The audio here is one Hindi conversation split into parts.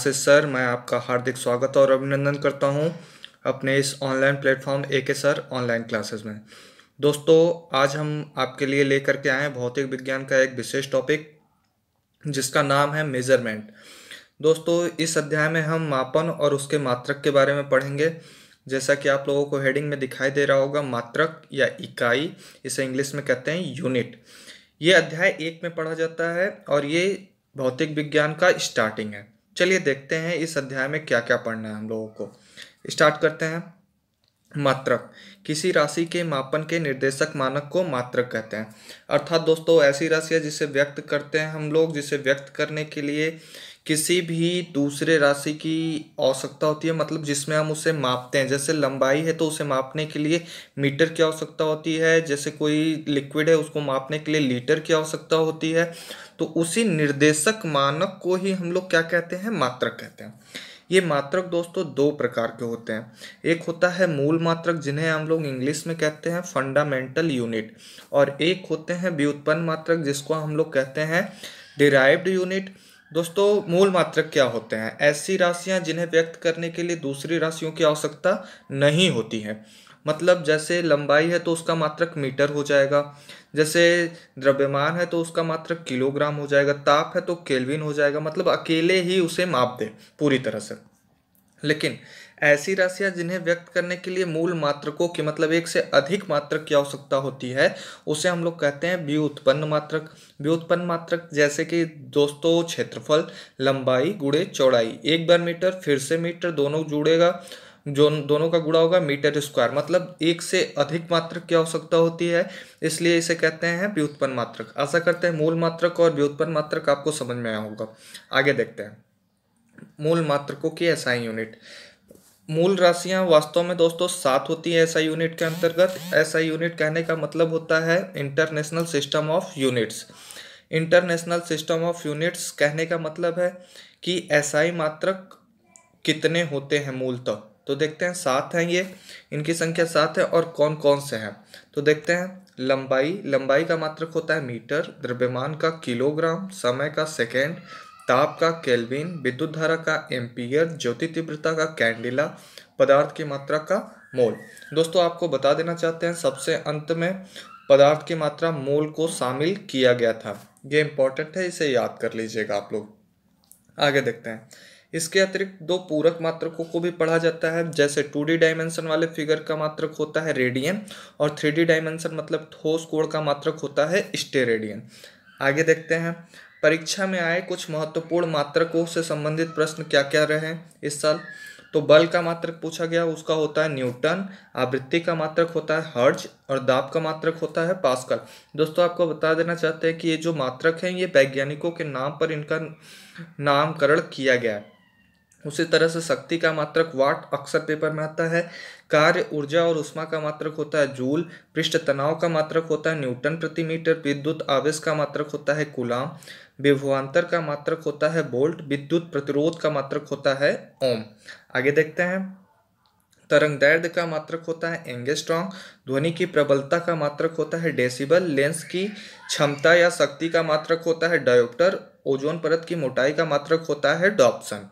क्लासेस सर, मैं आपका हार्दिक स्वागत और अभिनंदन करता हूं अपने इस ऑनलाइन प्लेटफॉर्म एके सर ऑनलाइन क्लासेस में। दोस्तों, आज हम आपके लिए लेकर के आए हैं भौतिक विज्ञान का एक विशेष टॉपिक जिसका नाम है मेजरमेंट। दोस्तों, इस अध्याय में हम मापन और उसके मात्रक के बारे में पढ़ेंगे। जैसा कि आप लोगों को हेडिंग में दिखाई दे रहा होगा, मात्रक या इकाई, इसे इंग्लिश में कहते हैं यूनिट। ये अध्याय 1 में पढ़ा जाता है और ये भौतिक विज्ञान का स्टार्टिंग है। चलिए देखते हैं इस अध्याय में क्या क्या पढ़ना है हम लोगों को। स्टार्ट करते हैं। मात्रक किसी राशि के मापन के निर्देशक मानक को मात्रक कहते हैं। अर्थात दोस्तों, ऐसी राशि है जिसे व्यक्त करते हैं हम लोग, जिसे व्यक्त करने के लिए किसी भी दूसरे राशि की आवश्यकता होती है, मतलब जिसमें हम उसे मापते हैं। जैसे लंबाई है तो उसे मापने के लिए मीटर की आवश्यकता होती है, जैसे कोई लिक्विड है उसको मापने के लिए लीटर की आवश्यकता होती है। तो उसी निर्देशक मानक को ही हम लोग क्या कहते हैं? मात्रक कहते हैं। ये मात्रक दोस्तों दो प्रकार के होते हैं। एक होता है मूल मात्रक, जिन्हें हम लोग इंग्लिश में कहते हैं फंडामेंटल यूनिट, और एक होते हैं व्युत्पन्न मात्रक, जिसको हम लोग कहते हैं डिराइव्ड यूनिट। दोस्तों, मूल मात्रक क्या होते हैं? ऐसी राशियां जिन्हें व्यक्त करने के लिए दूसरी राशियों की आवश्यकता नहीं होती है। मतलब जैसे लंबाई है तो उसका मात्रक मीटर हो जाएगा, जैसे द्रव्यमान है तो उसका मात्रक किलोग्राम हो जाएगा, ताप है तो केल्विन हो जाएगा, मतलब अकेले ही उसे माप दे पूरी तरह से। लेकिन ऐसी राशियां जिन्हें व्यक्त करने के लिए मूल मात्रकों की, मतलब एक से अधिक मात्रक की आवश्यकता होती है, उसे हम लोग कहते हैं व्युत्पन्न मात्रक। व्युत्पन्न मात्रक जैसे कि दोस्तों क्षेत्रफल, लंबाई गुणे चौड़ाई, एक बार मीटर फिर से मीटर, दोनों जुड़ेगा, जो दोनों का गुणा होगा मीटर स्क्वायर, मतलब एक से अधिक मात्रक की आवश्यकता होती है, इसलिए इसे कहते हैं व्युत्पन्न मात्रक। आशा करते हैं मूल मात्रक और व्युत्पन्न मात्रक आपको समझ में आया होगा। आगे देखते हैं मूल मात्रकों की एसआई यूनिट। मूल राशियां वास्तव में दोस्तों 7 होती है एसआई यूनिट के अंतर्गत। एसआई यूनिट कहने का मतलब होता है international system of units. International system of units कहने का मतलब है कि एसआई मात्रक कितने होते हैं मूलतः। तो देखते हैं 7 हैं ये, इनकी संख्या 7 है। और कौन कौन से हैं तो देखते हैं। लंबाई का मात्रक होता है मीटर, द्रव्यमान का किलोग्राम, समय का सेकेंड, ताप का केल्विन, विद्युत धारा का एम्पियर, ज्योति तीव्रता का कैंडिला, पदार्थ की मात्रा का मोल। दोस्तों, आपको बता देना चाहते हैं सबसे अंत में पदार्थ की मात्रा मोल को शामिल किया गया था। ये इंपॉर्टेंट है, इसे याद कर लीजिएगा आप लोग। आगे देखते हैं। इसके अतिरिक्त दो पूरक मात्रकों को भी पढ़ा जाता है। जैसे 2D डायमेंशन वाले फिगर का मात्रक होता है रेडियन, और 3D डायमेंशन मतलब ठोस कोण का मात्रक होता है स्टेरेडियन। आगे देखते हैं। परीक्षा में आए कुछ महत्वपूर्ण मात्रकों से संबंधित प्रश्न क्या क्या रहे इस साल। तो बल का मात्रक पूछा गया, उसका होता है न्यूटन। आवृत्ति का मात्रक होता है हर्ट्ज, और दाब का मात्रक होता है पास्कल। दोस्तों, आपको बता देना चाहते हैं कि ये जो मात्रक हैं ये वैज्ञानिकों के नाम पर इनका नामकरण किया गया है। उसी तरह से शक्ति का मात्रक वाट अक्सर पेपर में आता है। कार्य, ऊर्जा और ऊष्मा का मात्रक होता है जूल। पृष्ठ तनाव का मात्रक होता है न्यूटन प्रति मीटर। विद्युत आवेश का मात्रक होता है कूलाम। विभवांतर का मात्रक होता है वोल्ट। विद्युत प्रतिरोध का मात्रक होता है ओम। आगे देखते हैं। तरंगदैर्ध्य का मात्रक होता है एंगस्ट्रॉम। ध्वनि की प्रबलता का मात्रक होता है डेसिबल। लेंस की क्षमता या शक्ति का मात्रक होता है डायोप्टर। ओजोन परत की मोटाई का मात्रक होता है डॉप्सन।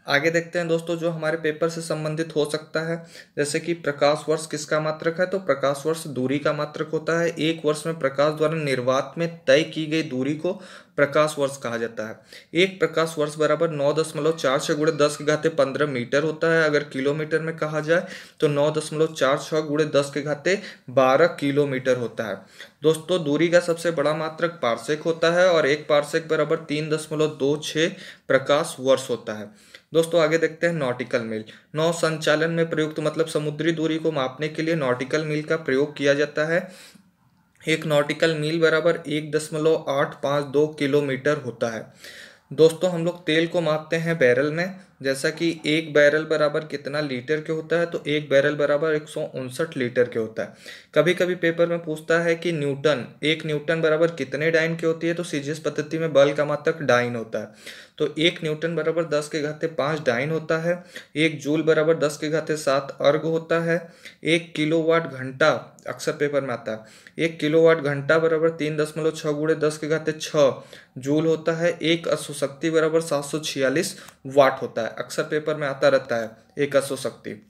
आगे देखते हैं दोस्तों, जो हमारे पेपर से संबंधित हो सकता है। जैसे कि प्रकाश वर्ष किसका मात्रक है, तो प्रकाश वर्ष दूरी का मात्रक होता है। एक वर्ष में प्रकाश द्वारा निर्वात में तय की गई दूरी को प्रकाश वर्ष कहा जाता है। एक प्रकाश वर्ष बराबर 9.46 × 10⁻15 मीटर होता है। अगर किलोमीटर में कहा जाए तो 9.46 × 10⁻12 किलोमीटर होता है। दोस्तों, दूरी का सबसे बड़ा मात्रक पार्सेक होता है, और एक पार्सेक बराबर 3.26 प्रकाश वर्ष होता है। दोस्तों, आगे देखते हैं नॉटिकल मील। नौ संचालन में प्रयुक्त, मतलब समुद्री दूरी को मापने के लिए नॉटिकल मील का प्रयोग किया जाता है। एक नॉटिकल मील बराबर 1.852 किलोमीटर होता है। दोस्तों, हम लोग तेल को मापते हैं बैरल में। जैसा कि एक बैरल बराबर कितना लीटर के होता है, तो एक बैरल बराबर 159 लीटर के होता है। कभी कभी पेपर में पूछता है कि एक न्यूटन बराबर कितने डाइन की होती है, तो सीजीएस पद्धति में बल का मात्रक डाइन होता है। तो 1 न्यूटन बराबर 10⁻5 डाइन होता है। 1 जूल बराबर 10⁻7 अर्ग होता है। 1 किलोवाट घंटा अक्सर पेपर में आता है। 1 किलोवाट घंटा बराबर 3.6 गुणे 10⁻6 जूल होता है। 1 अश्वशक्ति बराबर 746 वाट होता है। अक्सर पेपर में आता रहता है 1 अश्वशक्ति।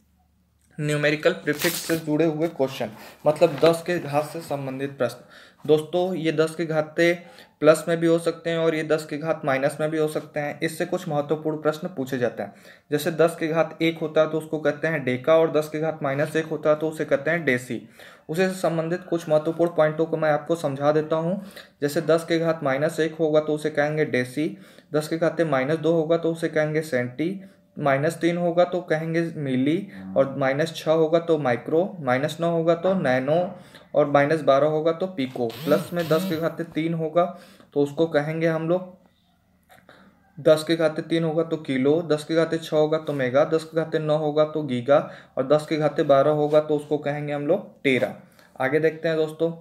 न्यूमेरिकल प्रीफिक्स से जुड़े हुए क्वेश्चन, मतलब 10 के घात से संबंधित प्रश्न। दोस्तों ये 10 के घाते प्लस में भी हो सकते हैं और ये 10 के घात माइनस में भी हो सकते हैं। इससे कुछ महत्वपूर्ण प्रश्न पूछे जाते हैं। जैसे 10 के घात 1 होता है तो उसको कहते हैं डेका, और 10 के घात -1 होता है तो उसे कहते हैं डेसी। उसे से संबंधित कुछ महत्वपूर्ण पॉइंटों को मैं आपको समझा देता हूँ। जैसे 10 के घात -1 होगा तो उसे कहेंगे डेसी। 10 के घाते -2 होगा तो उसे कहेंगे सेंटी। -3 होगा तो कहेंगे मिली, और -6 होगा तो माइक्रो, -9 होगा तो नैनो, और -12 होगा तो पिको। प्लस में 10 के घाते 3 होगा तो उसको कहेंगे हम लोग 10 के घाते 3 होगा तो किलो। 10 के घाते 6 होगा तो मेगा। 10 के घाते 9 होगा तो गीगा, और 10 के घाते 12 होगा तो उसको कहेंगे हम लोग टेरा। आगे देखते हैं दोस्तों,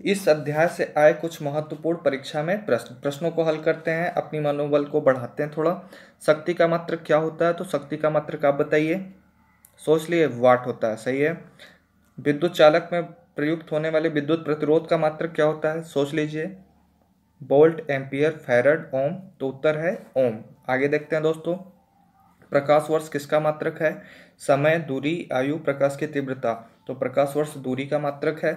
इस अध्याय से आए कुछ महत्वपूर्ण परीक्षा में प्रश्नों को हल करते हैं, अपनी मनोबल को बढ़ाते हैं थोड़ा। शक्ति का मात्रक क्या होता है? तो शक्ति का मात्रक आप बताइए, सोच लिए, वाट होता है। सही है। विद्युत चालक में प्रयुक्त होने वाले विद्युत प्रतिरोध का मात्रक क्या होता है? सोच लीजिए, वोल्ट, एम्पियर, फैराड, ओम। तो उत्तर है ओम। आगे देखते हैं दोस्तों, प्रकाश वर्ष किसका मात्रक है? समय, दूरी, आयु, प्रकाश की तीव्रता। तो प्रकाश वर्ष दूरी का मात्रक है।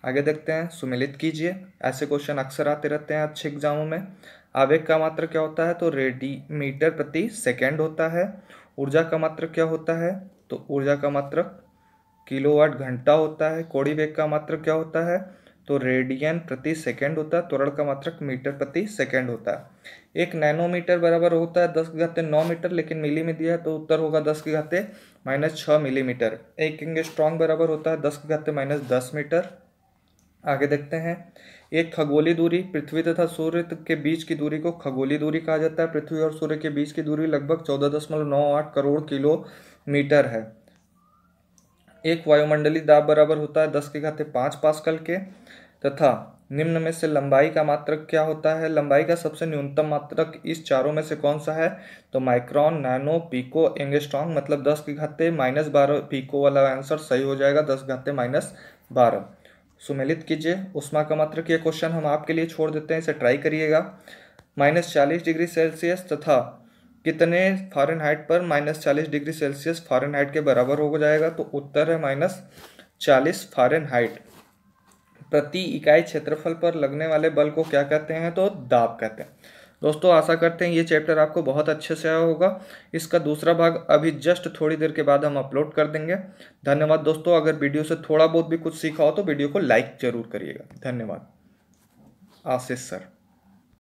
आगे देखते हैं, सुमेलित कीजिए। ऐसे क्वेश्चन अक्सर आते रहते हैं अच्छे एग्जामों में। आवेग का मात्रक क्या होता है? तो रेडिमीटर प्रति सेकेंड होता है। ऊर्जा का मात्रक क्या होता है? तो ऊर्जा का मात्रक किलोवाट घंटा होता है। कोणीय वेग का मात्रक क्या होता है? तो रेडियन प्रति सेकेंड होता है। त्वरण का मात्रक मीटर प्रति सेकेंड होता है। 1 नैनोमीटर बराबर होता है 10 के घाते 9 मीटर, लेकिन मिली में दिया है तो उत्तर होगा 10 के घाते -6 मिलीमीटर। 1 एंगस्ट्रॉम बराबर होता है 10 के घाते -10 मीटर। आगे देखते हैं, एक खगोलीय दूरी, पृथ्वी तथा सूर्य के बीच की दूरी को खगोलीय दूरी कहा जाता है। पृथ्वी और सूर्य के बीच की दूरी लगभग 14.98 करोड़ किलोमीटर है। एक वायुमंडलीय दाब बराबर होता है 10 के घाते 5 पास्कल के। तथा निम्न में से लंबाई का मात्रक क्या होता है? लंबाई का सबसे न्यूनतम मात्रक इस चारों में से कौन सा है? तो माइक्रोन, नैनो, पिको, एंगस्ट्रॉम। मतलब 10 के घाते -12 पिको वाला आंसर सही हो जाएगा, 10 के घाते -12। सुमेलित कीजिए। ऊष्मा का मात्रक, ये क्वेश्चन हम आपके लिए छोड़ देते हैं, इसे ट्राई करिएगा। -40 डिग्री सेल्सियस तथा कितने फ़ारेनहाइट पर -40 डिग्री सेल्सियस फ़ारेनहाइट के बराबर हो जाएगा? तो उत्तर है -40 फ़ारेनहाइट। प्रति इकाई क्षेत्रफल पर लगने वाले बल को क्या कहते हैं? तो दाब कहते हैं। दोस्तों आशा करते हैं ये चैप्टर आपको बहुत अच्छे से आया होगा। इसका दूसरा भाग अभी जस्ट थोड़ी देर के बाद हम अपलोड कर देंगे। धन्यवाद दोस्तों। अगर वीडियो से थोड़ा बहुत भी कुछ सीखा हो तो वीडियो को लाइक जरूर करिएगा। धन्यवाद। आशीष सर।